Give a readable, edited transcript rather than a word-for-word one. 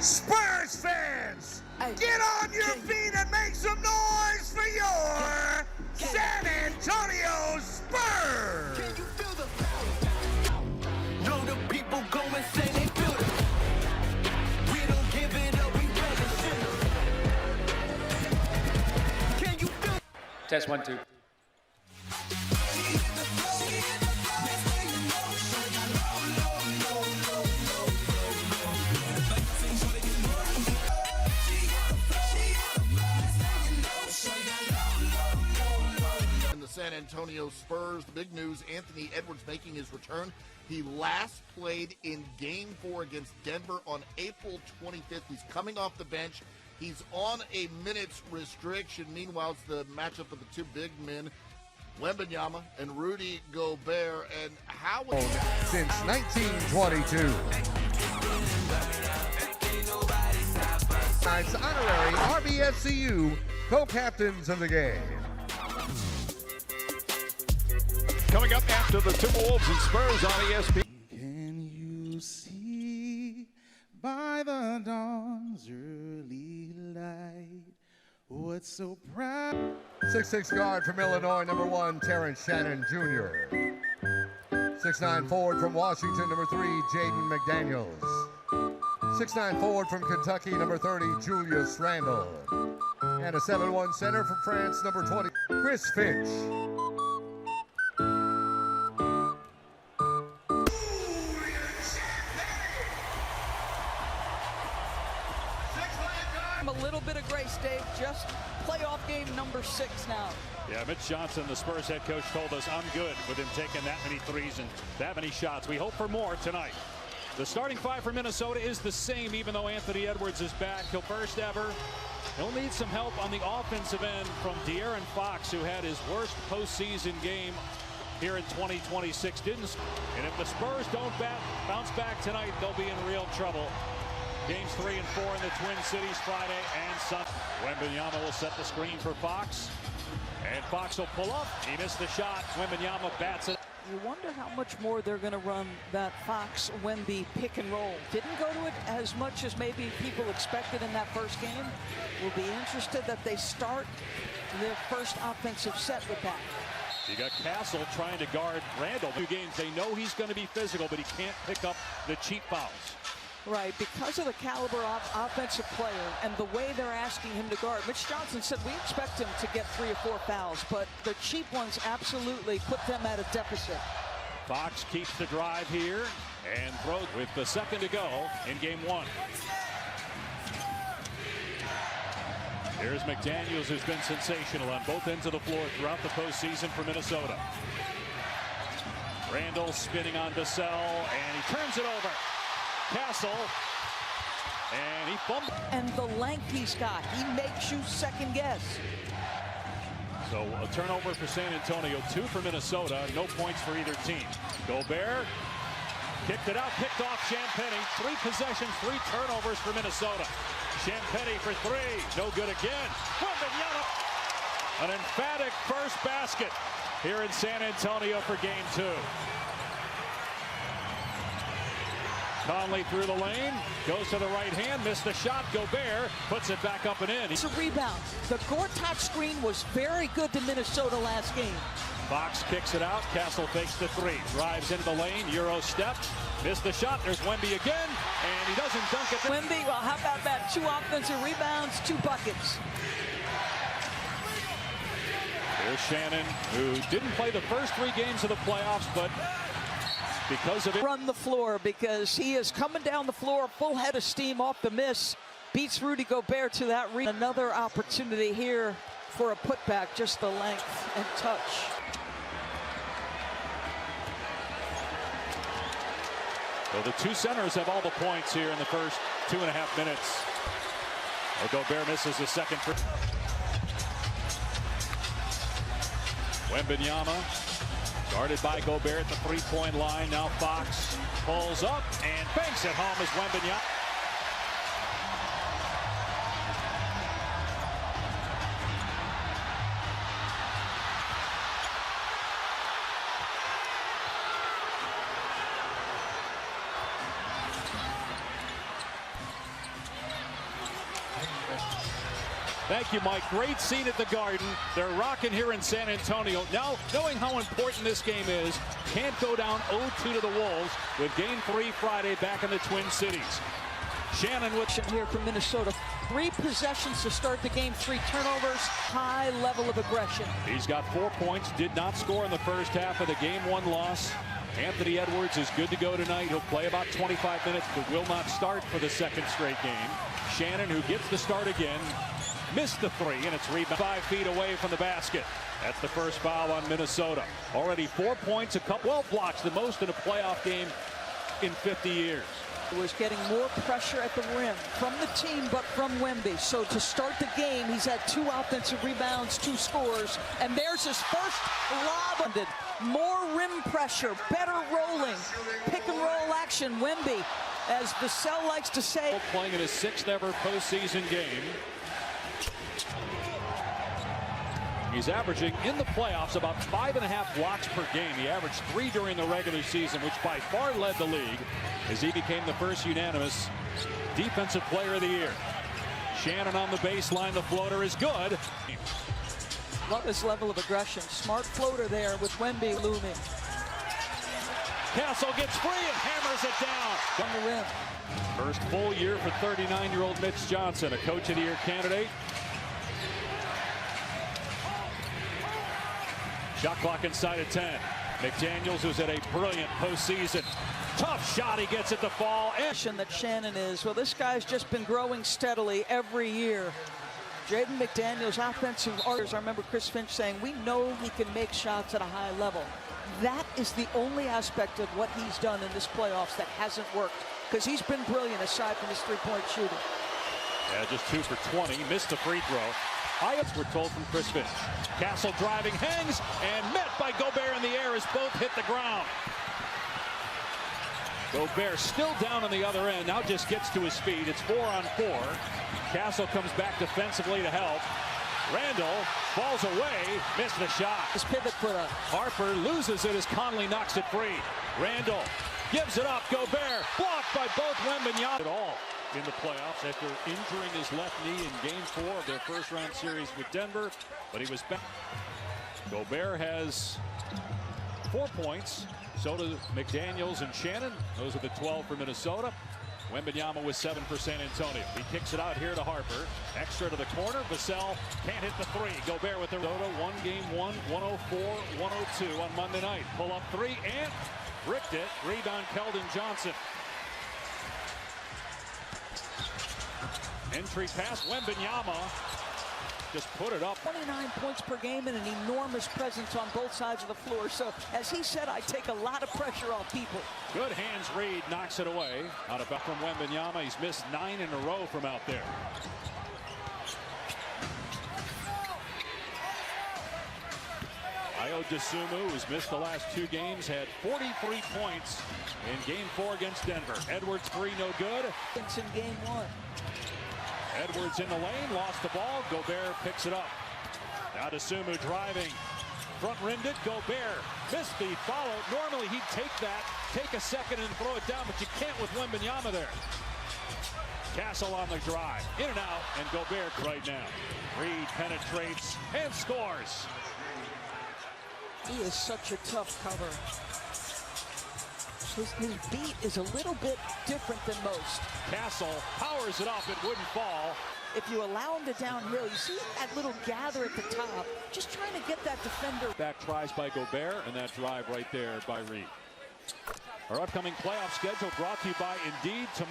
Spurs fans, get on your feet and make some noise for your San Antonio Spurs! Can you feel the power? Know the people go and say they feel it. We don't give it up, we run the shit. Can you feel it? Test 1, 2. San Antonio Spurs. The big news, Anthony Edwards making his return. He last played in Game 4 against Denver on April 25th. He's coming off the bench. He's on a minutes restriction. Meanwhile, it's the matchup of the two big men, Wembanyama and Rudy Gobert. And how since 1922. Tonight's honorary RBSCU co-captains of the game. Coming up after the Timberwolves and Spurs on ESPN. Can you see by the dawn's early light what's so proud? 6'6" guard from Illinois, number 1, Terrence Shannon Jr. 6'9" forward from Washington, number 3, Jaden McDaniels. 6'9" forward from Kentucky, number 30, Julius Randle. And a 7'1" center from France, number 20, Chris Finch. A little bit of grace, Dave. Just playoff game number 6 now. Yeah, Mitch Johnson, the Spurs head coach, told us I'm good with him taking that many threes and that many shots. We hope for more tonight. The starting 5 for Minnesota is the same, even though Anthony Edwards is back. He'll first ever. He'll need some help on the offensive end from De'Aaron Fox, who had his worst postseason game here in 2026. And if the Spurs don't bounce back tonight, they'll be in real trouble. Games 3 and 4 in the Twin Cities Friday and Sunday. Wembanyama will set the screen for Fox. And Fox will pull up. He missed the shot. Wembanyama bats it. You wonder how much more they're going to run that Fox-Wemby pick and roll. Didn't go to it as much as maybe people expected in that first game. We'll be interested that they start their first offensive set with that. You got Castle trying to guard Randall. 2 games, they know he's going to be physical, but he can't pick up the cheap fouls. Right, because of the caliber of offensive player and the way they're asking him to guard. Mitch Johnson said we expect him to get 3 or 4 fouls, but the cheap ones absolutely put them at a deficit. Fox keeps the drive here and throws with the second to go in game 1. Here's McDaniels, who's been sensational on both ends of the floor throughout the postseason for Minnesota. Randall spinning on Vassell, and he turns it over. Castle, and he fumbled. And the length he's got, he makes you second guess. So a turnover for San Antonio, 2 for Minnesota, no points for either team. Gobert kicked it out, picked off Champagnie. 3 possessions, 3 turnovers for Minnesota. Champagnie for 3, no good again. Wembanyama, an emphatic first basket here in San Antonio for game 2. Conley through the lane, goes to the right hand, missed the shot. Gobert puts it back up and in. It's a rebound. The Gortat screen was very good to Minnesota last game. Fox kicks it out. Castle fakes the 3, drives into the lane, Euro step, missed the shot. There's Wemby again, and he doesn't dunk it. Wemby, well, how about that? 2 offensive rebounds, 2 buckets. Here's Shannon, who didn't play the first 3 games of the playoffs, but because of it, run the floor because he is coming down the floor, full head of steam off the miss. Beats Rudy Gobert to that. Another opportunity here for a putback, just the length and touch. So the 2 centers have all the points here in the first 2.5 minutes. Well, Gobert misses the second. Wembanyama guarded by Gobert at the 3-point line. Now Fox pulls up and banks it home as Wembanyama. Thank you, Mike. Great scene at the Garden. They're rocking here in San Antonio. Now, knowing how important this game is, can't go down 0-2 to the Wolves with Game 3 Friday back in the Twin Cities. Shannon with here from Minnesota. 3 possessions to start the game, 3 turnovers, high level of aggression. He's got 4 points, did not score in the first half of the Game 1 loss. Anthony Edwards is good to go tonight. He'll play about 25 minutes, but will not start for the second straight game. Shannon, who gets the start again, missed the 3, and it's rebound 5 feet away from the basket. That's the first foul on Minnesota. Already 4 points, a couple 12 blocks, the most in a playoff game in 50 years. Was getting more pressure at the rim from the team, but from Wemby. So to start the game, he's had 2 offensive rebounds, 2 scores, and there's his first lob. More rim pressure, better rolling, pick and roll action. Wemby, as Vassell likes to say, playing in his 6th ever postseason game. He's averaging in the playoffs about 5.5 blocks per game. He averaged 3 during the regular season, which by far led the league as he became the first unanimous Defensive Player of the Year. Shannon on the baseline. The floater is good. Love this level of aggression. Smart floater there with Wemby looming. Castle gets free and hammers it down. On the rim. First full year for 39-year-old Mitch Johnson, a Coach of the Year candidate. Shot clock inside of 10. McDaniels, who's had a brilliant postseason. Tough shot, he gets it to fall. And that Shannon is, well, this guy's just been growing steadily every year. Jaden McDaniels, offensive artist. I remember Chris Finch saying, we know he can make shots at a high level. That is the only aspect of what he's done in this playoffs that hasn't worked, because he's been brilliant aside from his 3-point shooting. Yeah, just 2 for 20. Missed the free throw. Highest, we're told from Chris Finch. Castle driving, hangs, and met by Gobert in the air as both hit the ground. Gobert still down on the other end, now just gets to his feet. It's 4-on-4. Castle comes back defensively to help. Randall falls away, missed the shot. His pivot put up. Harper loses it as Conley knocks it free. Randall gives it up. Gobert blocked by both Wembanyama. At all in the playoffs after injuring his left knee in Game 4 of their first-round series with Denver, but he was back. Gobert has 4 points. So do McDaniels and Shannon. Those are the 12 for Minnesota. Wembanyama with 7 for San Antonio. He kicks it out here to Harper. Extra to the corner. Vassell can't hit the 3. Gobert with the Minnesota. 1 Game 1, 104-102 on Monday night. Pull up 3 and bricked it. Rebound Keldon Johnson. Entry pass. Wembanyama just put it up. 29 points per game and an enormous presence on both sides of the floor. So, as he said, I take a lot of pressure off people. Good hands. Reed knocks it away. Out of from Wembanyama. He's missed 9 in a row from out there. Ayo Dosunmu, who's missed the last 2 games, had 43 points in Game 4 against Denver. Edwards 3, no good. It's in Game 1. Edwards in the lane, lost the ball. Gobert picks it up. Now Dosunmu driving. Front rimmed it. Gobert missed the follow. Normally he'd take that, take a second and throw it down, but you can't with Wembanyama there. Castle on the drive. In and out, and Gobert right now. Reed penetrates and scores. He is such a tough cover. His beat is a little bit different than most. Castle powers it up, it wouldn't fall. If you allow him to downhill, you see that little gather at the top, just trying to get that defender. Back tries by Gobert, and that drive right there by Reed. Our upcoming playoff schedule brought to you by Indeed.